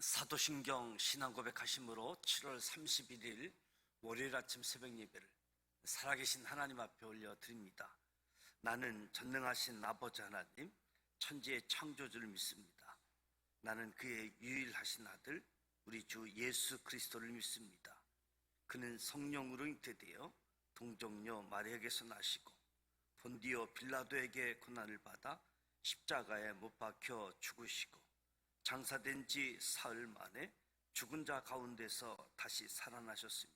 사도신경 신앙고백하심으로 7월 31일 월요일 아침 새벽 예배를 살아계신 하나님 앞에 올려드립니다. 나는 전능하신 아버지 하나님, 천지의 창조주를 믿습니다. 나는 그의 유일하신 아들 우리 주 예수 그리스도를 믿습니다. 그는 성령으로 잉태되어 동정녀 마리아에게서 나시고 본디오 빌라도에게 고난을 받아 십자가에 못 박혀 죽으시고 장사된 지 사흘 만에 죽은 자 가운데서 다시 살아나셨으며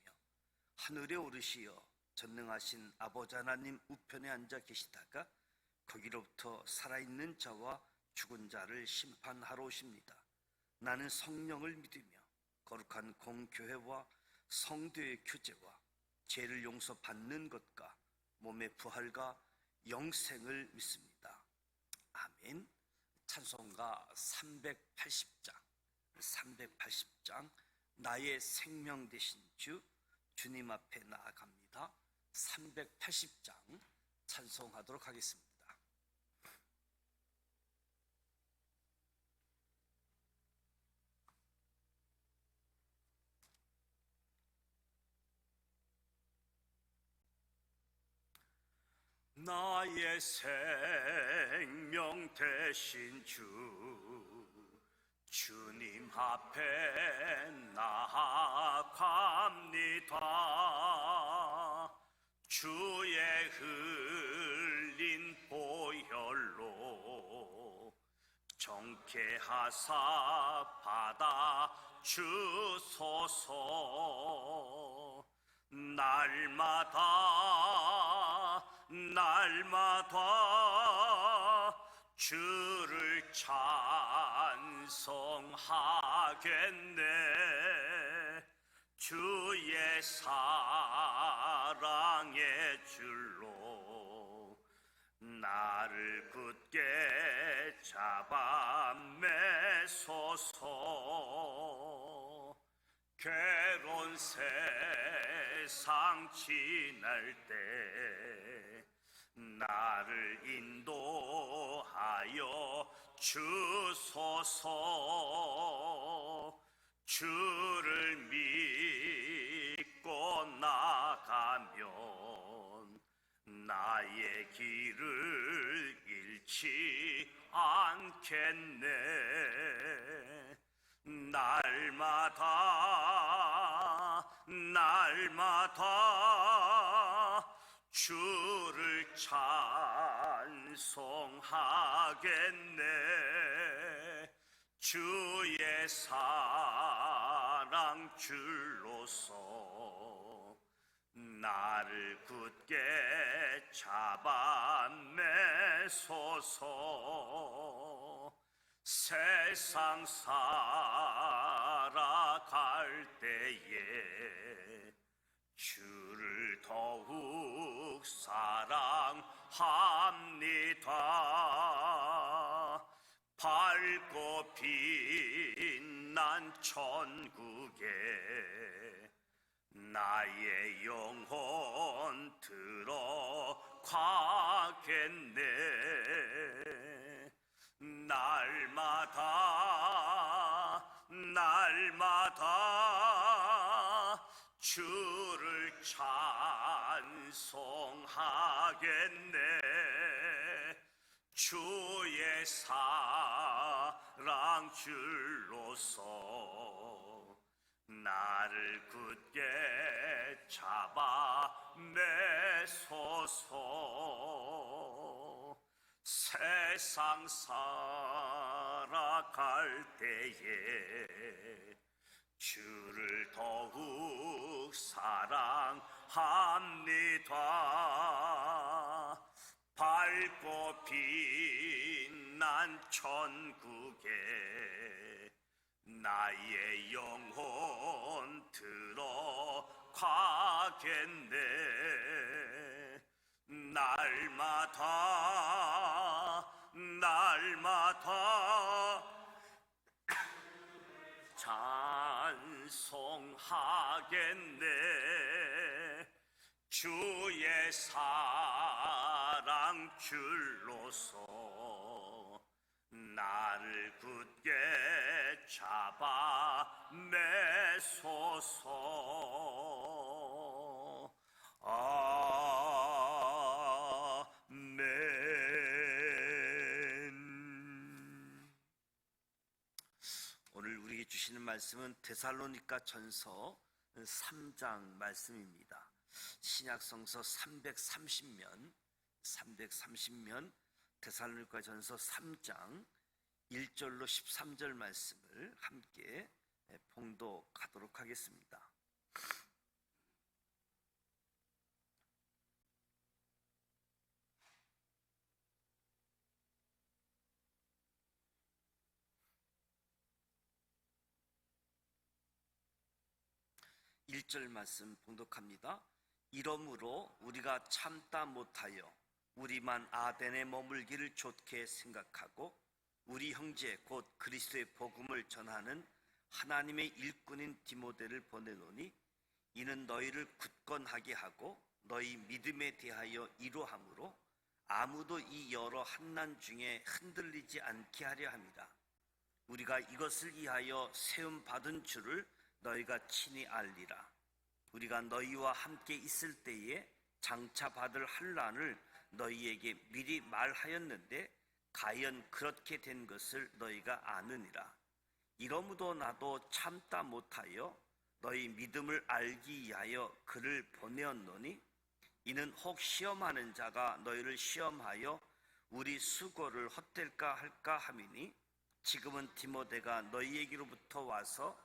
하늘에 오르시어 전능하신 아버지 하나님 우편에 앉아 계시다가 거기로부터 살아있는 자와 죽은 자를 심판하러 오십니다. 나는 성령을 믿으며 거룩한 공교회와 성도의 교제와 죄를 용서받는 것과 몸의 부활과 영생을 믿습니다. 아멘. 찬송가 380장 나의 생명 되신 주 주님 앞에 나아갑니다. 380장 찬송하도록 하겠습니다. 나의 생명 되신 주님 앞에 나아갑니다. 주의 흘린 보혈로 정케하사 받아 주소서. 날마다 주를 찬송하겠네. 주의 사랑의 줄로 나를 굳게 잡아 매소서. 괴로운 세상 지날 때 나를 인도하여 주소서. 주를 믿고 나가면 나의 길을 잃지 않겠네. 날마다 주를 찬송하겠네. 주의 사랑 줄로서 나를 굳게 잡아 매소서. 세상 살아갈 때에 주를 더욱 사랑합니다. 밝고 빛난 천국에 나의 영혼 들어가겠네. 날마다 주를 찬송하겠네. 주의 사랑 줄로서 나를 굳게 잡아 매소서. 세상 살아갈 때에 주를 더욱 사랑합니다. 밝고 빛난 천국에 나의 영혼 들어가겠네. 날마다 찬송하겠네. 주의 사랑 줄로서 나를 굳게 잡아 매소서. 아멘. 오늘 우리에게 주시는 말씀은 데살로니가 전서 3장 말씀입니다. 신약성서 330면 데살로니가 전서 3장 1절로 13절 말씀을 함께 봉독하도록 하겠습니다. 일 절 말씀 봉독합니다. 이러므로 우리가 참다 못하여 우리만 아덴에 머물기를 좋게 생각하고 우리 형제 곧 그리스도의 복음을 전하는 하나님의 일꾼인 디모데를 보내노니 이는 너희를 굳건하게 하고 너희 믿음에 대하여 이로함으로 아무도 이 여러 환난 중에 흔들리지 않게 하려 함이라. 우리가 이것을 위하여 세움 받은 줄을 너희가 친히 알리라. 우리가 너희와 함께 있을 때에 장차 받을 환난을 너희에게 미리 말하였는데 가연 그렇게 된 것을 너희가 아느니라. 이러므로 나도 참다 못하여 너희 믿음을 알기 위하여 그를 보내었노니 이는 혹 시험하는 자가 너희를 시험하여 우리 수고를 헛될까 할까 함이니 지금은 디모데가 너희에게로부터 와서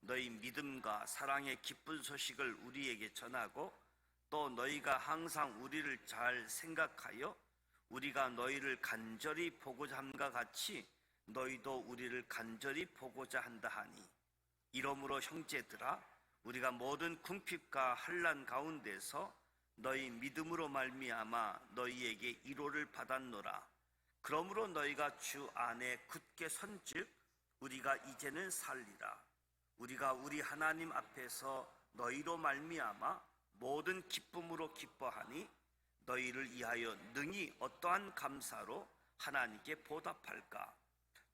너희 믿음과 사랑의 기쁜 소식을 우리에게 전하고 또 너희가 항상 우리를 잘 생각하여 우리가 너희를 간절히 보고자 함과 같이 너희도 우리를 간절히 보고자 한다 하니 이러므로 형제들아 우리가 모든 궁핍과 환난 가운데서 너희 믿음으로 말미암아 너희에게 위로를 받았노라. 그러므로 너희가 주 안에 굳게 선즉 우리가 이제는 살리라. 우리가 우리 하나님 앞에서 너희로 말미암아 모든 기쁨으로 기뻐하니 너희를 위하여 능히 어떠한 감사로 하나님께 보답할까.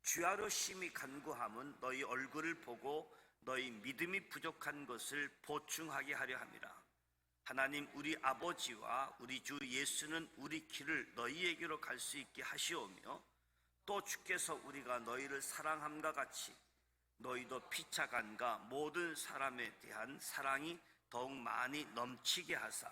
주야로 심히 간구함은 너희 얼굴을 보고 너희 믿음이 부족한 것을 보충하게 하려 함이라. 하나님 우리 아버지와 우리 주 예수는 우리 길을 너희에게로 갈 수 있게 하시오며 또 주께서 우리가 너희를 사랑함과 같이 너희도 피차간과 모든 사람에 대한 사랑이 더욱 많이 넘치게 하사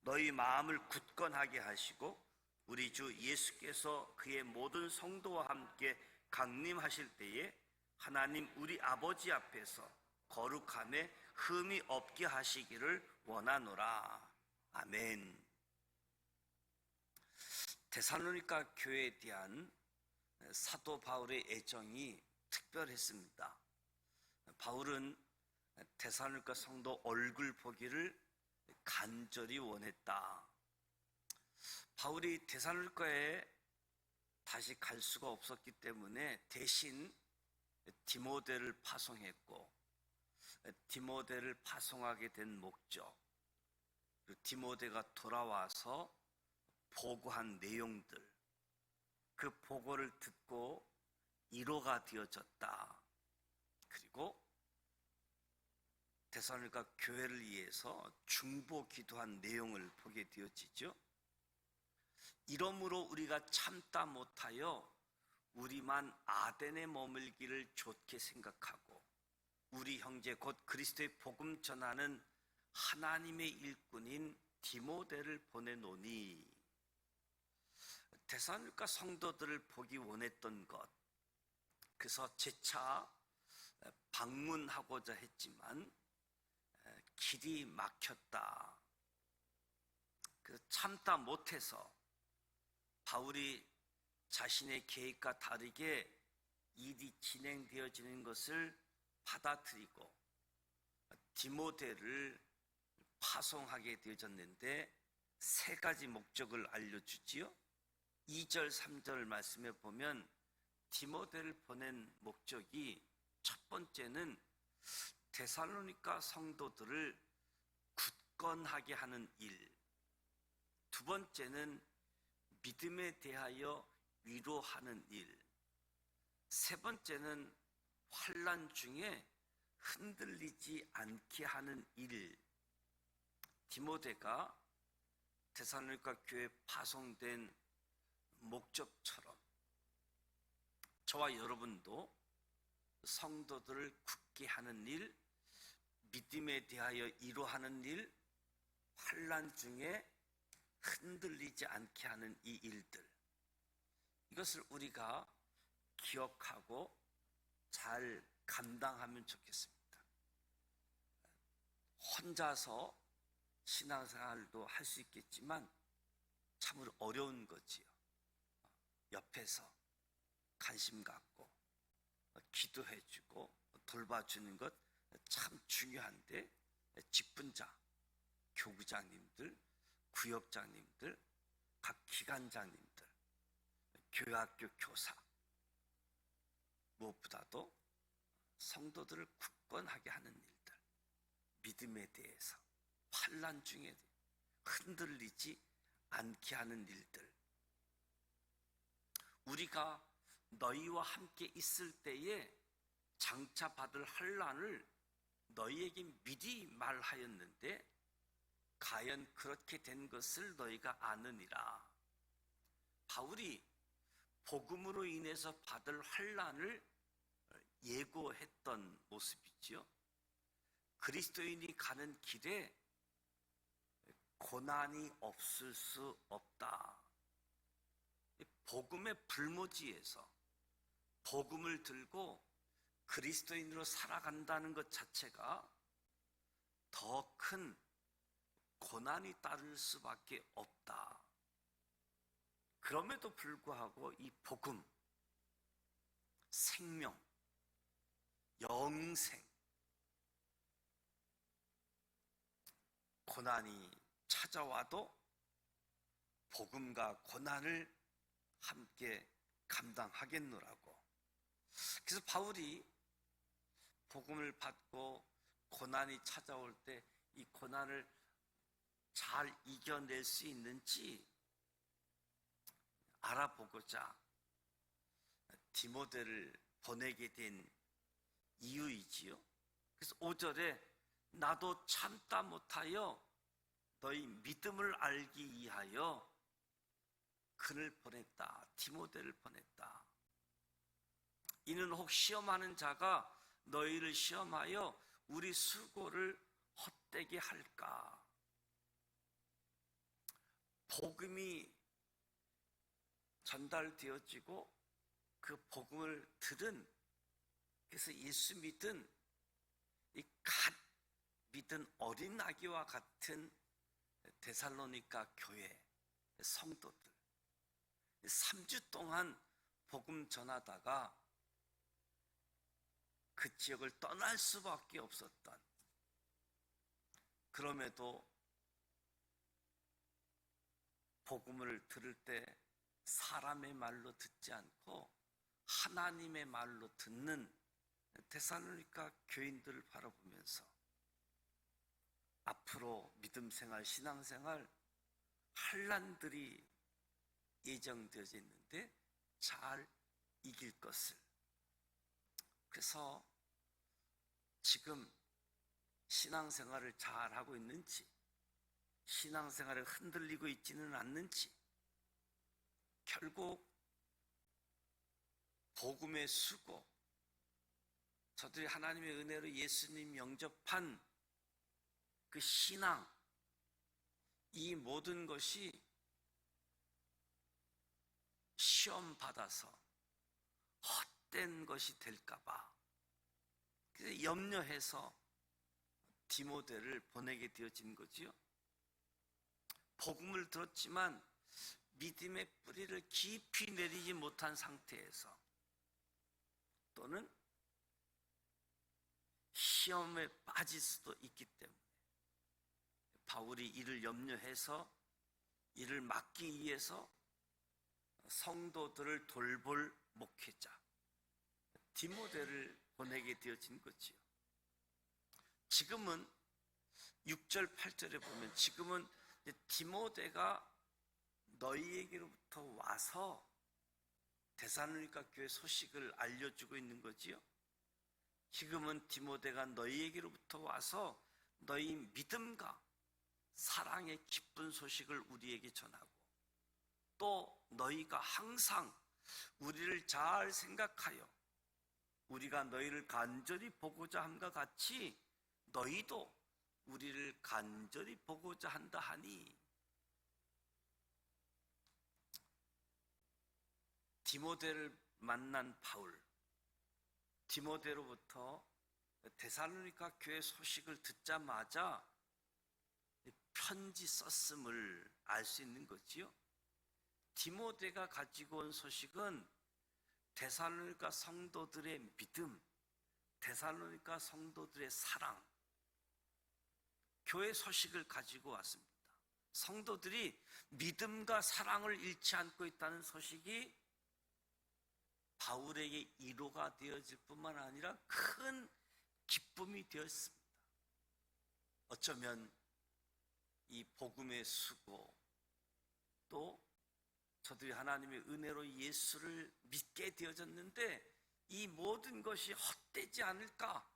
너희 마음을 굳건하게 하시고 우리 주 예수께서 그의 모든 성도와 함께 강림하실 때에 하나님 우리 아버지 앞에서 거룩함에 흠이 없게 하시기를 원하노라. 아멘. 데살로니가 교회에 대한 사도 바울의 애정이 특별했습니다. 바울은 데살로니가 성도 얼굴 보기를 간절히 원했다. 바울이 데살로니가에 다시 갈 수가 없었기 때문에 대신 디모데를 파송했고 디모데를 파송하게 된 목적, 디모데가 돌아와서 보고한 내용들, 그 보고를 듣고 위로가 되어졌다. 그리고 데살로니가 교회를 위해서 중보 기도한 내용을 보게 되어지죠. 이러므로 우리가 참다 못하여 우리만 아덴에 머물기를 좋게 생각하고 우리 형제 곧 그리스도의 복음 전하는 하나님의 일꾼인 디모데를 보내노니, 데살로니가 성도들을 보기 원했던 것, 그래서 재차 방문하고자 했지만 길이 막혔다. 그래서 참다 못해서 바울이 자신의 계획과 다르게 일이 진행되어지는 것을 받아들이고 디모데를 파송하게 되어졌는데 세 가지 목적을 알려주지요. 2절 3절 말씀에 보면 디모데를 보낸 목적이 첫 번째는 데살로니가 성도들을 굳건하게 하는 일, 두 번째는 믿음에 대하여 위로하는 일, 세 번째는 환난 중에 흔들리지 않게 하는 일, 디모데가 데살로니가 교회에 파송된 목적처럼 저와 여러분도 성도들을 굳게 하는 일, 믿음에 대하여 이루하는 일, 환난 중에 흔들리지 않게 하는 이 일들, 이것을 우리가 기억하고 잘 감당하면 좋겠습니다. 혼자서 신앙생활도 할 수 있겠지만 참으로 어려운 거지요. 옆에서 관심 갖고 기도해주고 돌봐주는 것 참 중요한데, 직분자, 교구장님들, 구역장님들, 각 기관장님들, 교회학교 교사, 무엇보다도 성도들을 굳건하게 하는 일들, 믿음에 대해서 환난 중에 흔들리지 않게 하는 일들, 우리가 너희와 함께 있을 때에 장차 받을 환난을 너희에게 미리 말하였는데 과연 그렇게 된 것을 너희가 아느니라. 바울이 복음으로 인해서 받을 환난을 예고했던 모습이지요. 그리스도인이 가는 길에 고난이 없을 수 없다. 복음의 불모지에서 복음을 들고 그리스도인으로 살아간다는 것 자체가 더 큰 고난이 따를 수밖에 없다. 그럼에도 불구하고 이 복음, 생명, 영생, 고난이 찾아와도 복음과 고난을 함께 감당하겠노라고. 그래서 바울이 복음을 받고 고난이 찾아올 때 이 고난을 잘 이겨낼 수 있는지 알아보고자 디모데를 보내게 된 이유이지요. 그래서 5절에 나도 참다 못하여 너희 믿음을 알기 위하여 그를 보냈다. 디모데를 보냈다. 이는 혹 시험하는 자가 너희를 시험하여 우리 수고를 헛되게 할까. 복음이 전달되어지고 그 복음을 들은, 그래서 예수 믿은 이 갓 믿은 어린 아기와 같은 데살로니가 교회 성도들 3주 동안 복음 전하다가 그 지역을 떠날 수밖에 없었던, 그럼에도 복음을 들을 때 사람의 말로 듣지 않고 하나님의 말로 듣는 데살로니가 교인들을 바라보면서 앞으로 믿음 생활, 신앙 생활 환난들이 예정되어져 있는데 잘 이길 것을. 그래서 지금 신앙생활을 잘 하고 있는지, 신앙생활을 흔들리고 있지는 않는지, 결국 복음의 수고, 저들이 하나님의 은혜로 예수님 영접한 그 신앙, 이 모든 것이 시험 받아서 헛된 것이 될까봐 그래서 염려해서 디모데를 보내게 되어진 거지요. 복음을 들었지만 믿음의 뿌리를 깊이 내리지 못한 상태에서, 또는 시험에 빠질 수도 있기 때문에 바울이 이를 염려해서 이를 막기 위해서 성도들을 돌볼 목회자 디모데를 보내게 되어진 거지요. 지금은 6절 8절에 보면 지금은 디모데가 너희에게로부터 와서 데살로니가 교회 소식을 알려주고 있는 거지요. 지금은 디모데가 너희에게로부터 와서 너희 믿음과 사랑의 기쁜 소식을 우리에게 전하고, 또 너희가 항상 우리를 잘 생각하여 우리가 너희를 간절히 보고자 함과 같이 너희도 우리를 간절히 보고자 한다 하니, 디모데를 만난 바울, 디모데로부터 데살로니가 교회 소식을 듣자마자 편지 썼음을 알 수 있는 거지요. 디모데가 가지고 온 소식은 데살로니가 성도들의 믿음, 데살로니가 성도들의 사랑, 교회 소식을 가지고 왔습니다. 성도들이 믿음과 사랑을 잃지 않고 있다는 소식이 바울에게 위로가 되어질 뿐만 아니라 큰 기쁨이 되었습니다. 어쩌면 이 복음의 수고, 또 저들이 하나님의 은혜로 예수를 믿게 되어졌는데 이 모든 것이 헛되지 않을까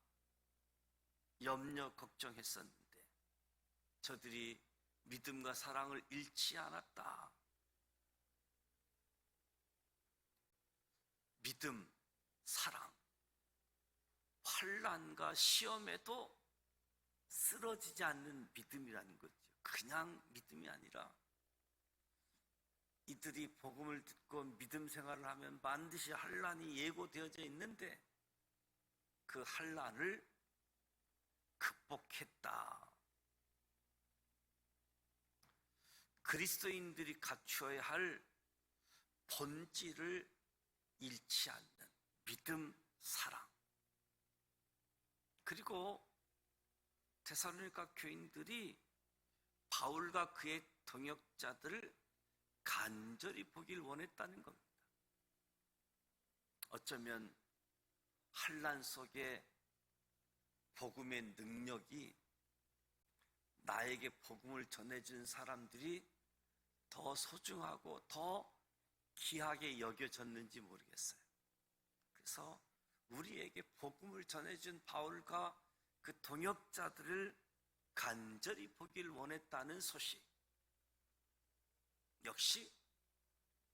염려 걱정했었는데, 저들이 믿음과 사랑을 잃지 않았다. 믿음, 사랑, 환난과 시험에도 쓰러지지 않는 믿음이라는 거죠. 그냥 믿음이 아니라 이들이 복음을 듣고 믿음 생활을 하면 반드시 환난이 예고되어져 있는데 그 환난을 극복했다. 그리스도인들이 갖추어야 할 본질을 잃지 않는 믿음, 사랑. 그리고 데살로니가 교인들이 바울과 그의 동역자들을 간절히 보길 원했다는 겁니다. 어쩌면 환난 속에 복음의 능력이 나에게 복음을 전해준 사람들이 더 소중하고 더 귀하게 여겨졌는지 모르겠어요. 그래서 우리에게 복음을 전해준 바울과 그 동역자들을 간절히 보길 원했다는 소식, 역시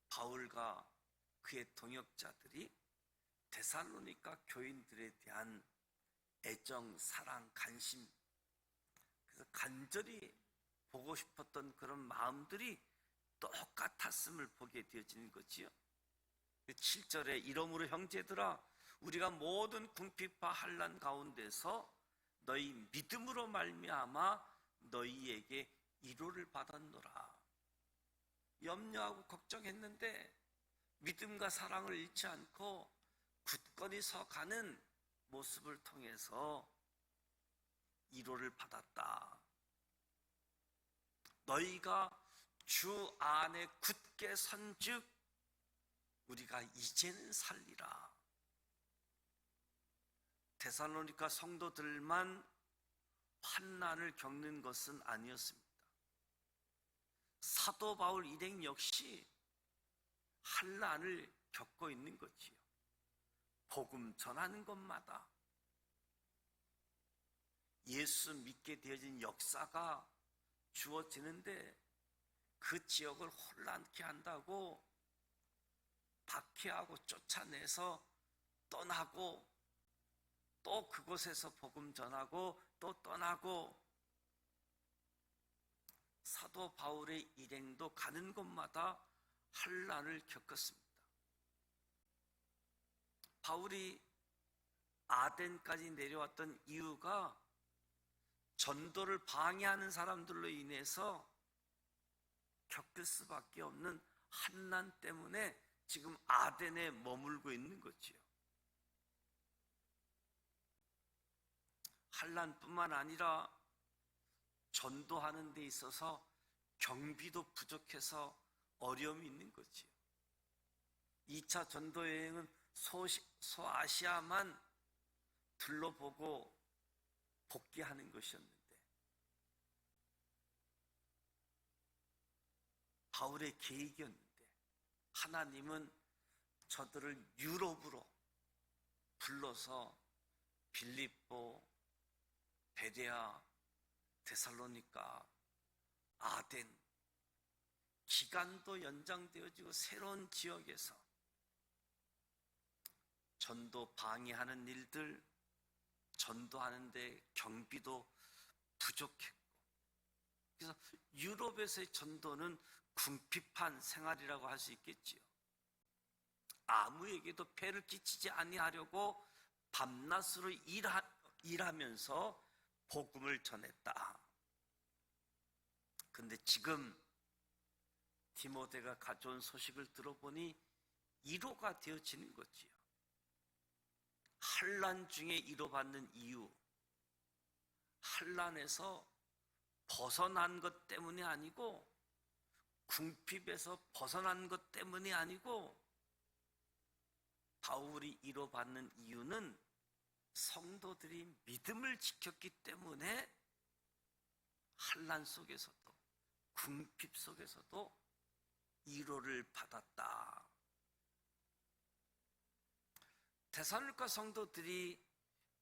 바울과 그의 동역자들이 데살로니가 교인들에 대한 애정, 사랑, 관심, 그래서 간절히 보고 싶었던 그런 마음들이 똑같았음을 보게 되어지는 거지요. 7절에 이러므로 형제들아 우리가 모든 궁핍과 환난 가운데서 너희 믿음으로 말미암아 너희에게 위로를 받았노라. 염려하고 걱정했는데 믿음과 사랑을 잃지 않고 굳건히 서가는 모습을 통해서 위로를 받았다. 너희가 주 안에 굳게 선즉 우리가 이제는 살리라. 데살로니가 성도들만 환난을 겪는 것은 아니었습니다. 사도 바울 일행 역시 환난을 겪고 있는 거지요. 복음 전하는 것마다 예수 믿게 되어진 역사가 주어지는데 그 지역을 혼란케 한다고 박해하고 쫓아내서 떠나고, 또 그곳에서 복음 전하고 또 떠나고, 사도 바울의 일행도 가는 곳마다 환난을 겪었습니다. 바울이 아덴까지 내려왔던 이유가 전도를 방해하는 사람들로 인해서 겪을 수밖에 없는 환난 때문에 지금 아덴에 머물고 있는 거지요. 환난뿐만 아니라 전도하는 데 있어서 경비도 부족해서 어려움이 있는 거지요. 2차 전도 여행은 소아시아만 둘러보고 복귀하는 것이었는데 바울의 계획이었는데 하나님은 저들을 유럽으로 불러서 빌립보, 베레아, 데살로니가, 아덴, 기간도 연장되어지고 새로운 지역에서 전도 방해하는 일들, 전도하는데 경비도 부족했고, 그래서 유럽에서의 전도는 궁핍한 생활이라고 할 수 있겠지요. 아무에게도 폐를 끼치지 아니하려고 밤낮으로 일하면서 복음을 전했다. 그런데 지금 디모데가 가져온 소식을 들어보니 위로가 되어지는 거지요. 환난 중에 위로받는 이유, 환난에서 벗어난 것 때문이 아니고, 궁핍에서 벗어난 것 때문이 아니고, 바울이 위로받는 이유는 성도들이 믿음을 지켰기 때문에 환난 속에서도, 궁핍 속에서도 위로를 받았다. 데살로니가 성도들이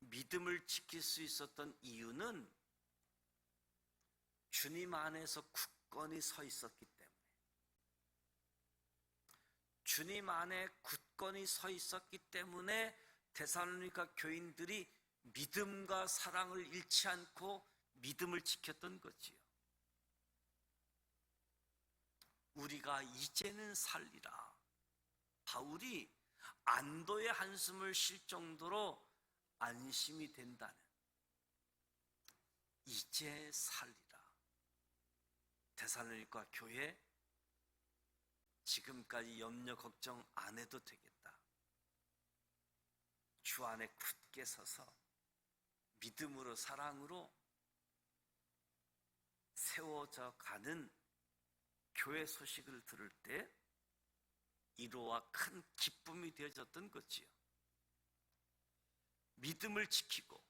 믿음을 지킬 수 있었던 이유는 주님 안에서 굳건히 서 있었기 때문에, 주님 안에 굳건히 서 있었기 때문에 데살로니가 교인들이 믿음과 사랑을 잃지 않고 믿음을 지켰던 거지요. 우리가 이제는 살리라. 바울이 안도의 한숨을 쉴 정도로 안심이 된다는, 이제 살리라. 데살로니가 교회, 지금까지 염려 걱정 안 해도 되겠다. 주 안에 굳게 서서 믿음으로 사랑으로 세워져 가는 교회 소식을 들을 때 위로와 큰 기쁨이 되어졌던 거지요. 믿음을 지키고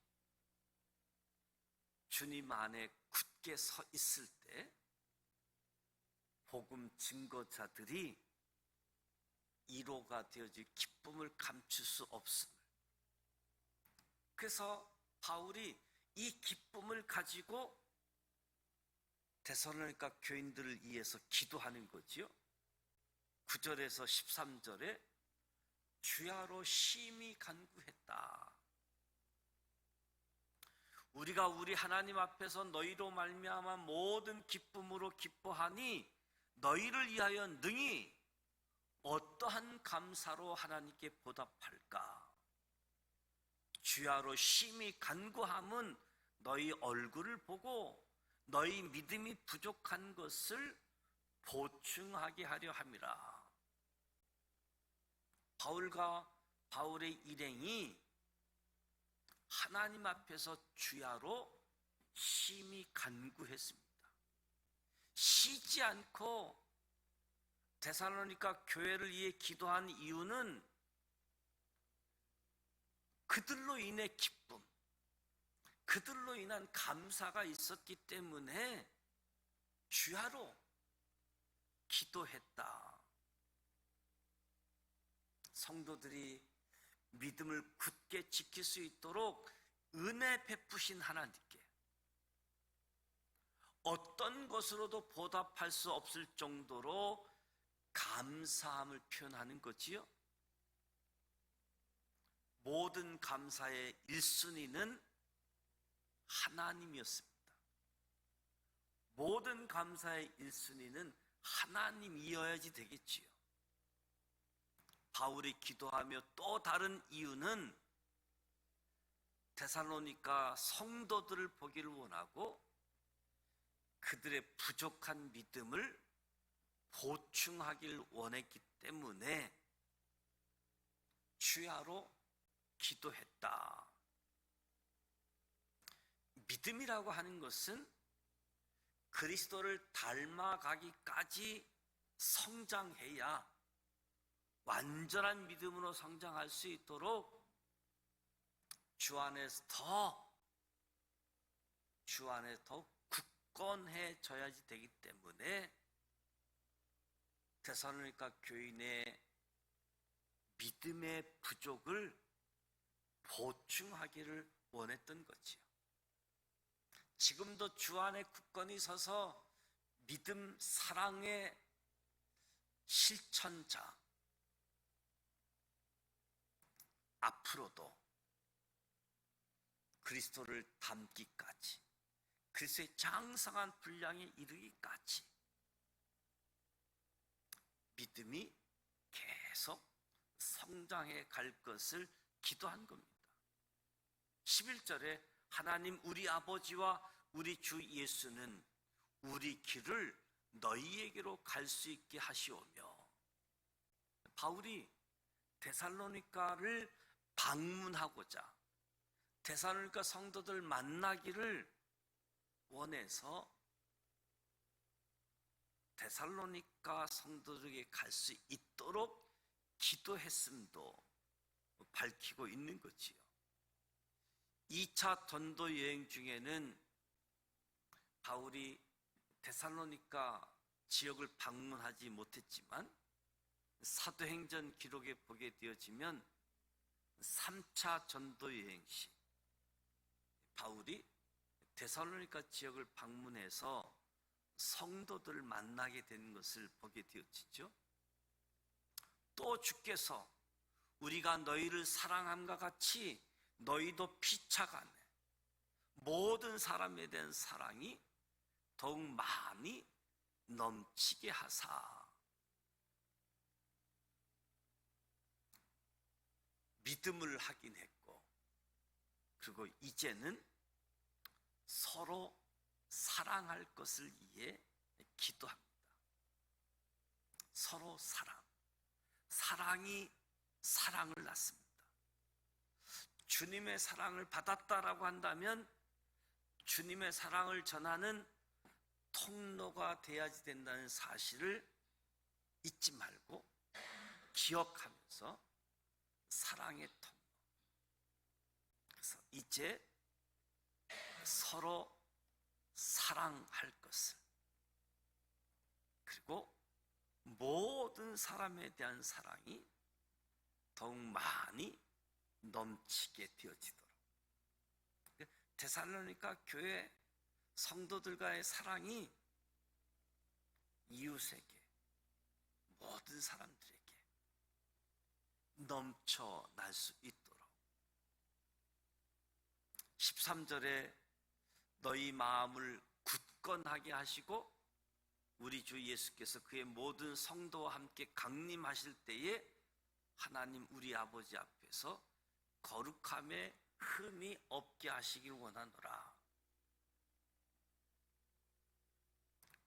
주님 안에 굳게 서 있을 때 복음 증거자들이 위로가 되어질 기쁨을 감출 수 없음을, 그래서 바울이 이 기쁨을 가지고 데살로니가 교인들을 위해서 기도하는 거지요. 9절에서 13절에 주야로 심히 간구했다. 우리가 우리 하나님 앞에서 너희로 말미암아 모든 기쁨으로 기뻐하니 너희를 위하여 능히 어떠한 감사로 하나님께 보답할까? 주야로 심히 간구함은 너희 얼굴을 보고 너희 믿음이 부족한 것을 보충하게 하려 함이라. 바울과 바울의 일행이 하나님 앞에서 주야로 심히 간구했습니다. 쉬지 않고 데살로니가 교회를 위해 기도한 이유는 그들로 인해 기쁨, 그들로 인한 감사가 있었기 때문에 주야로 기도했다. 성도들이 믿음을 굳게 지킬 수 있도록 은혜 베푸신 하나님께 어떤 것으로도 보답할 수 없을 정도로 감사함을 표현하는 거지요. 모든 감사의 1순위는 하나님이었습니다. 모든 감사의 1순위는 하나님이어야지 되겠지요. 바울이 기도하며 또 다른 이유는 데살로니가 성도들을 보기를 원하고 그들의 부족한 믿음을 보충하길 원했기 때문에 주야로 기도했다. 믿음이라고 하는 것은 그리스도를 닮아가기까지 성장해야 완전한 믿음으로 성장할 수 있도록 주 안에서 더 굳건해져야지 되기 때문에 데살로니가 교인의 믿음의 부족을 보충하기를 원했던 거지요. 지금도 주 안에 굳건히 서서 믿음, 사랑의 실천자, 앞으로도 그리스도를 닮기까지, 그리스도의 장성한 분량에 이르기까지 믿음이 계속 성장해 갈 것을 기도한 겁니다. 11절에 하나님 우리 아버지와 우리 주 예수는 우리 길을 너희에게로 갈 수 있게 하시오며, 바울이 데살로니가를 방문하고자 데살로니가 성도들 만나기를 원해서 데살로니가 성도들에게 갈 수 있도록 기도했음도 밝히고 있는 거지요. 2차 전도 여행 중에는 바울이 데살로니가 지역을 방문하지 못했지만 사도행전 기록에 보게 되어지면 3차 전도 여행 시 바울이 데살로니가 지역을 방문해서 성도들을 만나게 된 것을 보게 되어지죠. 또 주께서 우리가 너희를 사랑함과 같이 너희도 피차간에 모든 사람에 대한 사랑이 더욱 많이 넘치게 하사 믿음을 확인했고, 그리고 이제는 서로 사랑할 것을 위해 기도합니다. 서로 사랑이 사랑을 낳습니다. 주님의 사랑을 받았다라고 한다면 주님의 사랑을 전하는 통로가 되어야지 된다는 사실을 잊지 말고 기억하면서 사랑의 통로, 그래서 이제 서로 사랑할 것을, 그리고 모든 사람에 대한 사랑이 더욱 많이 넘치게 되어지도록, 데살로니가 교회 성도들과의 사랑이 이웃에게, 모든 사람들에게 넘쳐날 수 있도록. 13절에 너희 마음을 굳건하게 하시고 우리 주 예수께서 그의 모든 성도와 함께 강림하실 때에 하나님 우리 아버지 앞에서 거룩함에 흠이 없게 하시길 원하노라.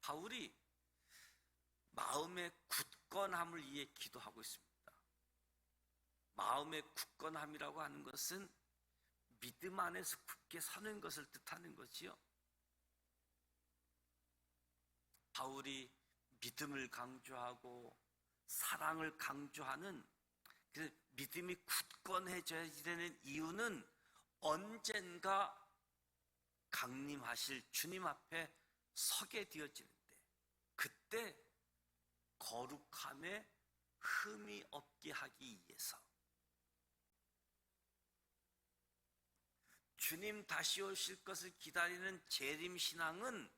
바울이 마음의 굳건함을 위해 기도하고 있습니다. 마음의 굳건함이라고 하는 것은 믿음 안에서 굳게 서는 것을 뜻하는 거지요. 바울이 믿음을 강조하고 사랑을 강조하는 그 믿음이 굳건해져야 되는 이유는 언젠가 강림하실 주님 앞에 서게 되어지는데, 그때 거룩함에 흠이 없게 하기 위해서, 주님 다시 오실 것을 기다리는 재림신앙은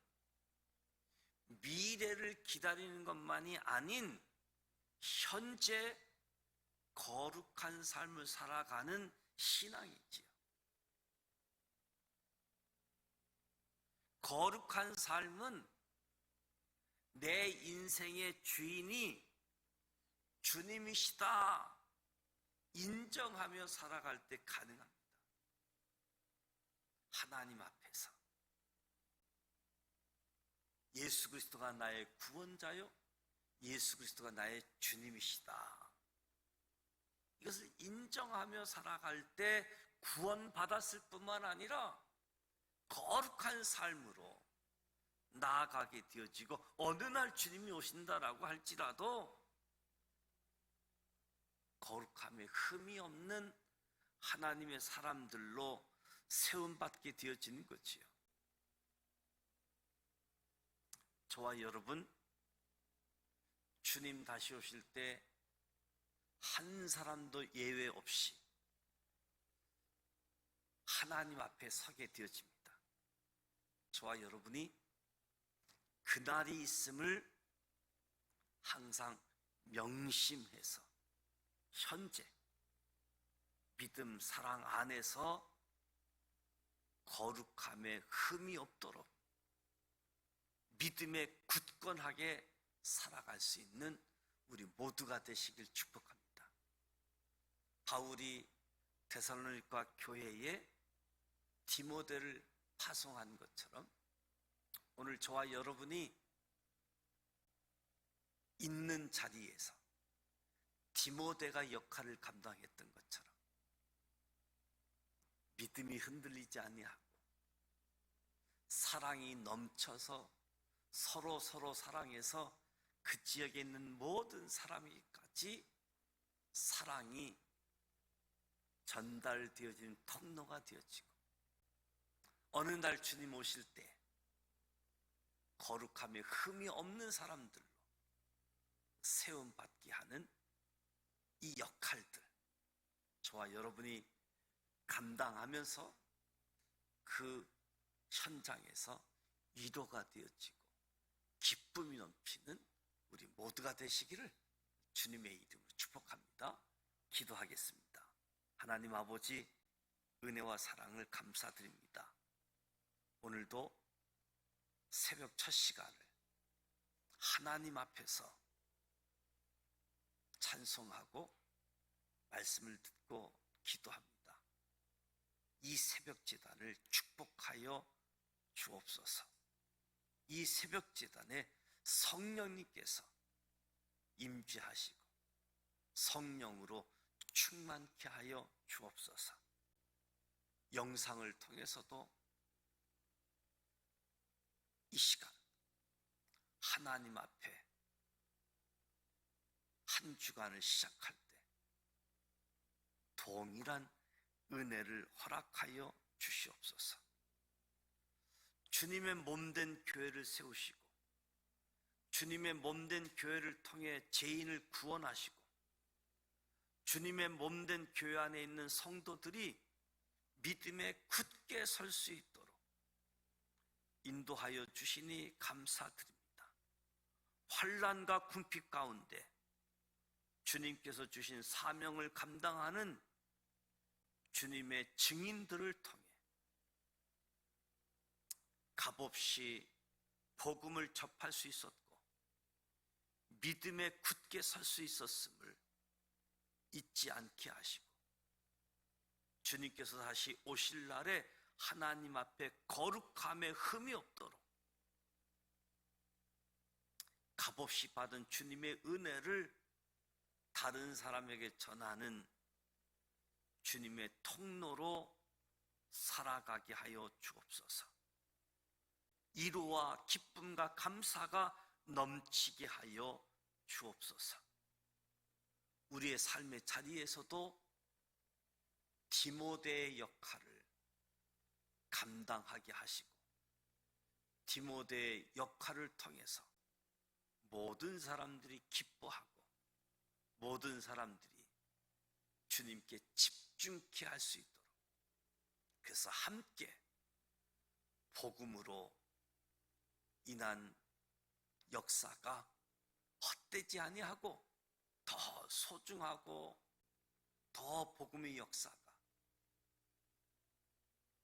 미래를 기다리는 것만이 아닌 현재 거룩한 삶을 살아가는 신앙이지요. 거룩한 삶은 내 인생의 주인이 주님이시다 인정하며 살아갈 때 가능합니다. 하나님 앞에서 예수 그리스도가 나의 구원자요, 예수 그리스도가 나의 주님이시다, 이것을 인정하며 살아갈 때 구원받았을 뿐만 아니라 거룩한 삶으로 나아가게 되어지고, 어느 날 주님이 오신다라고 할지라도 거룩함에 흠이 없는 하나님의 사람들로 세움받게 되어지는 거지요. 저와 여러분, 주님 다시 오실 때 한 사람도 예외 없이 하나님 앞에 서게 되어집니다. 저와 여러분이 그날이 있음을 항상 명심해서 현재 믿음, 사랑 안에서 거룩함에 흠이 없도록 믿음에 굳건하게 살아갈 수 있는 우리 모두가 되시길 축복합니다. 바울이 데살로니가 교회에 디모데를 파송한 것처럼 오늘 저와 여러분이 있는 자리에서 디모데가 역할을 감당했던 것처럼 믿음이 흔들리지 아니하고 사랑이 넘쳐서 서로 사랑해서 그 지역에 있는 모든 사람에게까지 사랑이 전달되어지는 통로가 되어지고 어느 날 주님 오실 때 거룩함에 흠이 없는 사람들로 세움받게 하는 이 역할들 저와 여러분이 감당하면서 그 현장에서 위로가 되어지고 기쁨이 넘치는 우리 모두가 되시기를 주님의 이름으로 축복합니다. 기도하겠습니다. 하나님 아버지, 은혜와 사랑을 감사드립니다. 오늘도 새벽 첫 시간을 하나님 앞에서 찬송하고 말씀을 듣고 기도합니다. 이 새벽 제단을 축복하여 주옵소서. 이 새벽 제단에 성령님께서 임재하시고 성령으로 충만케 하여 주옵소서. 영상을 통해서도 이 시간 하나님 앞에 한 주간을 시작할 때 동일한 은혜를 허락하여 주시옵소서. 주님의 몸된 교회를 세우시고 주님의 몸된 교회를 통해 죄인을 구원하시고 주님의 몸된 교회 안에 있는 성도들이 믿음에 굳게 설 수 있도록 인도하여 주시니 감사드립니다. 환난과 궁핍 가운데 주님께서 주신 사명을 감당하는 주님의 증인들을 통해 값없이 복음을 접할 수 있었고 믿음에 굳게 설 수 있었음을 잊지 않게 하시고 주님께서 다시 오실 날에 하나님 앞에 거룩함에 흠이 없도록 값없이 받은 주님의 은혜를 다른 사람에게 전하는 주님의 통로로 살아가게 하여 주옵소서. 위로와 기쁨과 감사가 넘치게 하여 주옵소서. 우리의 삶의 자리에서도 디모데의 역할을 감당하게 하시고 디모데의 역할을 통해서 모든 사람들이 기뻐하고 모든 사람들이 주님께 집중케 할 수 있도록 그래서 함께 복음으로 인한 역사가 헛되지 아니하고 더 소중하고 더 복음의 역사가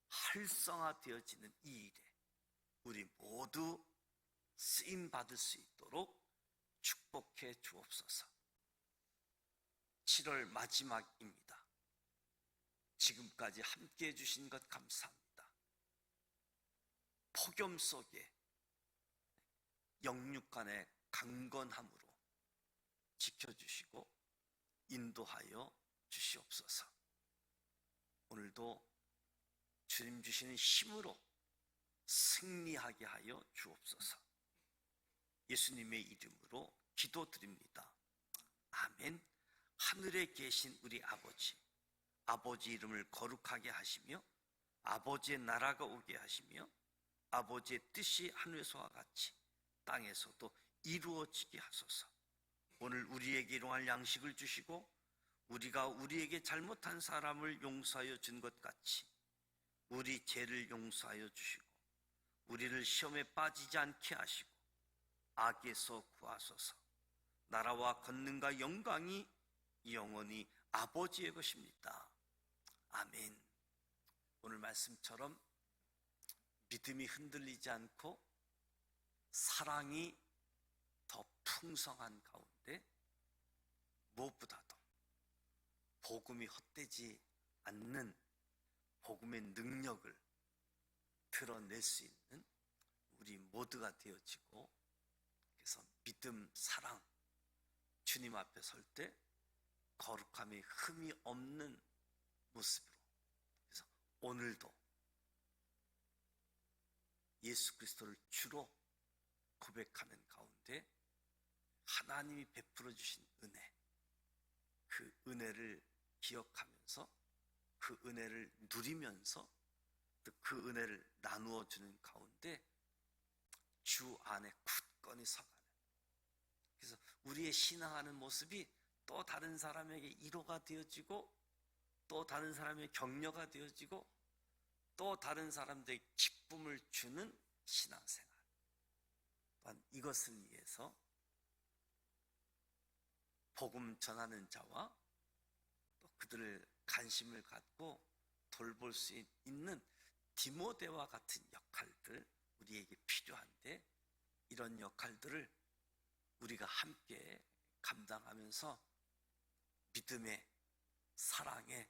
활성화되어지는 이 일에 우리 모두 쓰임받을 수 있도록 축복해 주옵소서. 7월 마지막입니다. 지금까지 함께해 주신 것 감사합니다. 폭염 속에 영육간의 강건함으로 지켜주시고 인도하여 주시옵소서. 오늘도 주님 주시는 힘으로 승리하게 하여 주옵소서. 예수님의 이름으로 기도드립니다. 아멘. 하늘에 계신 우리 아버지, 아버지 이름을 거룩하게 하시며 아버지의 나라가 오게 하시며 아버지의 뜻이 하늘에서와 같이 땅에서도 이루어지게 하소서. 오늘 우리에게 일용할 양식을 주시고 우리가 우리에게 잘못한 사람을 용서하여 준 것 같이 우리 죄를 용서하여 주시고 우리를 시험에 빠지지 않게 하시고 악에서 구하소서. 나라와 권능과 영광이 영원히 아버지의 것입니다. 아멘. 오늘 말씀처럼 믿음이 흔들리지 않고 사랑이 더 풍성한 가운데 무엇보다도 복음이 헛되지 않는 복음의 능력을 드러낼 수 있는 우리 모두가 되어지고, 그래서 믿음, 사랑, 주님 앞에 설 때 거룩함이 흠이 없는 모습으로, 그래서 오늘도 예수 그리스도를 주로 고백하는 가운데 하나님이 베풀어 주신 은혜, 그 은혜를 기억하면서 그 은혜를 누리면서 또 그 은혜를 나누어 주는 가운데 주 안에 굳건히 서가는, 그래서 우리의 신앙하는 모습이 또 다른 사람에게 위로가 되어지고 또 다른 사람의 격려가 되어지고 또 다른 사람들에게 기쁨을 주는 신앙생활. 또한 이것을 위해서 복음 전하는 자와 또 그들을 관심을 갖고 돌볼 수 있는 디모데와 같은 역할들 우리에게 필요한데, 이런 역할들을 우리가 함께 감당하면서 믿음의, 사랑의,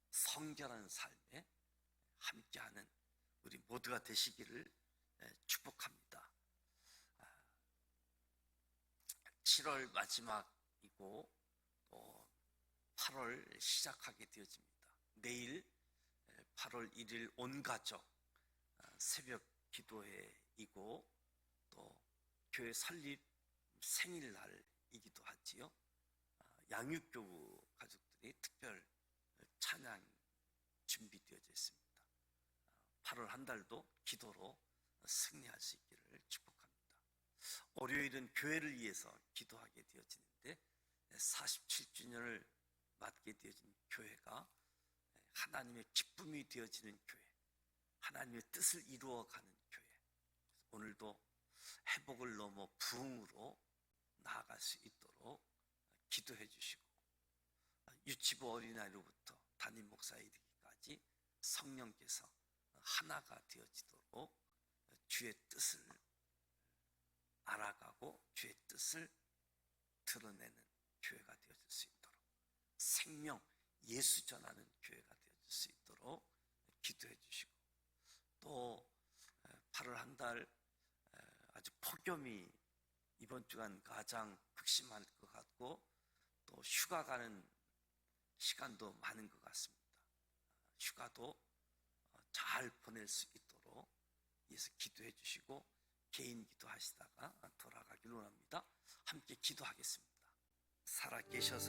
성결한 삶에 함께하는 우리 모두가 되시기를 축복합니다. 7월 마지막이고 또 8월 시작하게 되어집니다. 내일 8월 1일 온가족 새벽 기도회이고 또 교회 설립 생일날이기도 하지요. 양육교구 가족들이 특별 찬양 준비되어져 있습니다. 8월 한 달도 기도로 승리할 수 있기를 축복합니다. 월요일은 교회를 위해서 기도하게 되어지는데 47주년을 맞게 되어진 교회가 하나님의 기쁨이 되어지는 교회, 하나님의 뜻을 이루어가는 교회, 오늘도 회복을 넘어 부흥으로 나아갈 수 있도록 기도해 주시고, 유치부 어린아이로부터 담임 목사에 이르기까지 성령께서 하나가 되어지도록 주의 뜻을 알아가고 주의 뜻을 드러내는 교회가 되어질 수 있도록, 생명, 예수 전하는 교회가 되어질 수 있도록 기도해 주시고, 또 8월 한 달 아주 폭염이 이번 주간 가장 극심할 것 같고 또 휴가 가는 시간도 많은 것 같습니다. 휴가도 잘 보낼 수 있도록 위해서 기도해 주시고, 개인 기도하시다가 돌아가기를 원합니다. 함께 기도하겠습니다. 살아계셔서